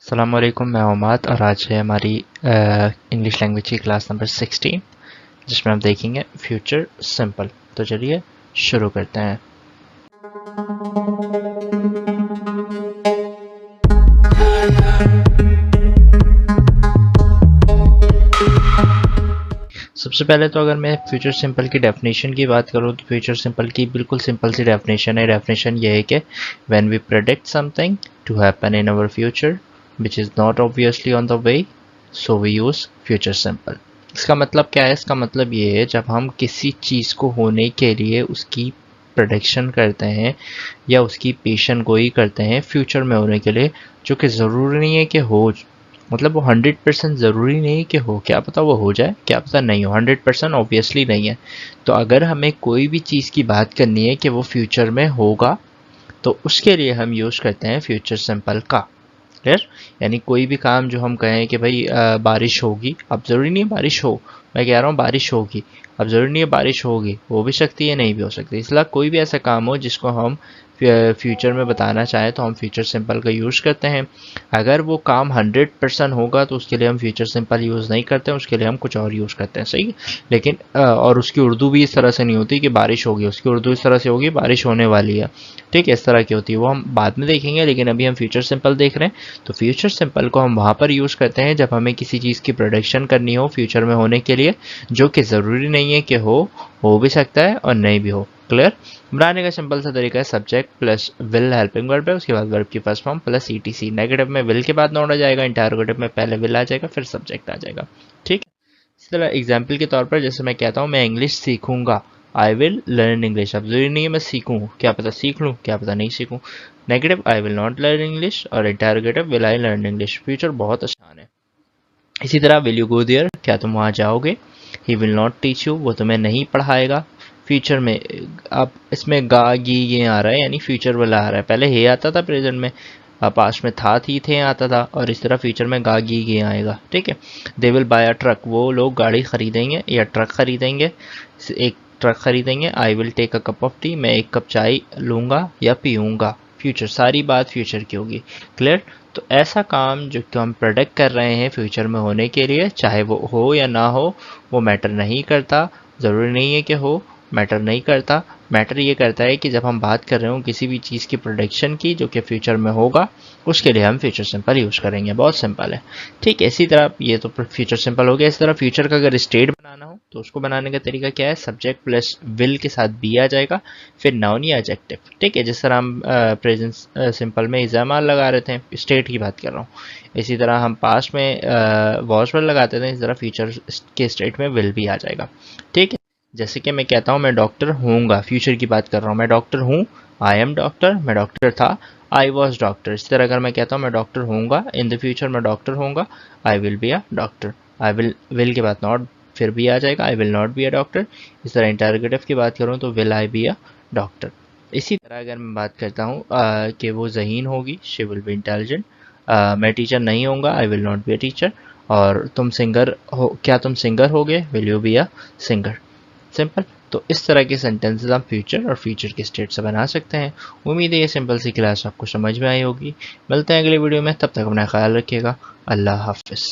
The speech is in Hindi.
अस्सलाम वालेकुम, मैं उमाद और आज है हमारी इंग्लिश लैंग्वेज की क्लास नंबर 16 जिसमें हम देखेंगे फ्यूचर सिंपल। तो चलिए शुरू करते हैं। सबसे पहले तो अगर मैं फ्यूचर सिंपल की डेफिनेशन की बात करूँ तो फ्यूचर सिंपल की बिल्कुल सिंपल सी डेफिनेशन है। डेफिनेशन ये है कि when we predict something to happen in our future which is not obviously on the way, so we use future simple. इसका मतलब क्या है? इसका मतलब ये है जब हम किसी चीज़ को होने के लिए उसकी प्रेडिक्शन करते हैं या उसकी पेशन गोई करते हैं फ्यूचर में होने के लिए, जो कि ज़रूरी नहीं है कि हो, मतलब वो 100% ज़रूरी नहीं कि हो, क्या पता वो हो जाए, क्या पता नहीं हो, 100% ऑब्वियसली नहीं है। तो अगर हमें कोई भी चीज़ की बात करनी है कि वो फ्यूचर में होगा तो उसके लिए हम यूज़ करते हैं फ्यूचर सिंपल का। क्लियर? यानी कोई भी काम जो हम कहें कि भाई बारिश होगी, अब ज़रूरी नहीं है बारिश हो, मैं कह रहा हूँ बारिश होगी, अब ज़रूरी नहीं है बारिश होगी, हो भी सकती है नहीं भी हो सकती। इसलिए कोई भी ऐसा काम हो जिसको हम फ्यूचर में बताना चाहें तो हम फ्यूचर सिंपल का यूज़ करते हैं। अगर वो काम 100% होगा तो उसके लिए हम फ्यूचर सिंपल यूज़ नहीं करते हैं, उसके लिए हम कुछ और यूज़ करते हैं। सही? लेकिन और उसकी उर्दू भी इस तरह से नहीं होती कि बारिश होगी, उसकी उर्दू इस तरह से होगी बारिश होने वाली है। ठीक है, इस तरह की होती है, वो हम बाद में देखेंगे, लेकिन अभी हम फ्यूचर सिंपल देख रहे हैं। तो फ्यूचर सिंपल को हम वहाँ पर यूज़ करते हैं जब हमें किसी चीज़ की प्रोडक्शन करनी हो फ्यूचर में होने के लिए, जो कि ज़रूरी नहीं है कि हो भी सकता है और नहीं भी हो। क्लियर? बनाने का सिंपल सा तरीका है subject plus will helping verb है, उसके बाद वर्ब की first form plus etc. Negative में विल के बाद नोट आ जाएगा, इंटरोगेटिव में पहले विल आ जाएगा फिर सब्जेक्ट आ जाएगा। ठीक है? इसी तरह एग्जाम्पल के तौर पर जैसे मैं कहता हूँ मैं इंग्लिश सीखूंगा, आई विल लर्न इंग्लिश। अब जरूरी नहीं है मैं सीखूं, क्या पता सीख लूं, क्या पता नहीं सीखूं। Negative I will not learn English और interrogative will I learn English. Future बहुत आसान है। इसी तरह विल यू गो देयर, क्या तुम वहाँ जाओगे? He will not teach you, वो तुम्हें नहीं पढ़ाएगा। फ्यूचर में अब इसमें गा गी ये आ रहा है, यानी फ्यूचर वाला आ रहा है। पहले हे आता था प्रेजेंट में, पास्ट में था थी थे आता था, और इस तरह फ्यूचर में गा गी ये आएगा। ठीक है? They will buy a truck, वो लोग गाड़ी खरीदेंगे या ट्रक खरीदेंगे, एक ट्रक खरीदेंगे। I will take a cup of tea, मैं एक कप चाय लूँगा या पीऊँगा। फ्यूचर, सारी बात फ्यूचर की होगी। क्लियर? तो ऐसा काम जो कि हम प्रोडक्ट कर रहे हैं फ्यूचर में होने के लिए, चाहे वो हो या ना हो, वो मैटर नहीं करता। ज़रूरी नहीं है कि हो, मैटर नहीं करता। मैटर ये करता है कि जब हम बात कर रहे हो किसी भी चीज़ की प्रोडक्शन की जो कि फ्यूचर में होगा, उसके लिए हम फ्यूचर सिंपल यूज़ करेंगे। बहुत सिंपल है। ठीक है? इसी तरह ये तो फ्यूचर सिंपल हो गया। इस तरह फ्यूचर का अगर स्टेट बनाना हो तो उसको बनाने का तरीका क्या है? सब्जेक्ट प्लस विल के साथ बी आ जाएगा, फिर नाउन या एडजेक्टिव। ठीक है? जिस तरह हम प्रेजेंट सिंपल में इज़ामाल लगा रहे थे, स्टेट की बात कर रहा हूँ। इसी तरह हम पास्ट में वॉज वर्ड लगाते थे, इस तरह फ्यूचर के स्टेट में विल भी आ जाएगा। ठीक है? जैसे कि मैं कहता हूँ मैं डॉक्टर हूँगा, फ्यूचर की बात कर रहा हूँ, मैं डॉक्टर हूँ, आई एम डॉक्टर, मैं डॉक्टर था, आई वॉज डॉक्टर। इस तरह अगर मैं कहता हूँ मैं डॉक्टर हूँगा, इन द फ्यूचर मैं डॉक्टर हूँगा, I will be a doctor. I will के बाद नॉट फिर भी आ जाएगा, I will not be a doctor. इस तरह इंटरोगेटिव की बात करूँ तो will I be a doctor. इसी तरह अगर मैं बात करता हूँ कि वो ज़हीन होगी, शी विल बी इंटेलिजेंट। मैं टीचर नहीं होऊंगा, आई will not be a teacher. और तुम सिंगर हो, क्या तुम सिंगर होगे, will you be a singer. Simple. तो इस तरह के सेंटेंसेस आप फ्यूचर और फ्यूचर के स्टेट से बना सकते हैं। उम्मीद है ये सिंपल सी क्लास आपको समझ में आई होगी। मिलते हैं अगले वीडियो में, तब तक अपना ख्याल रखिएगा। अल्लाह हाफिज़।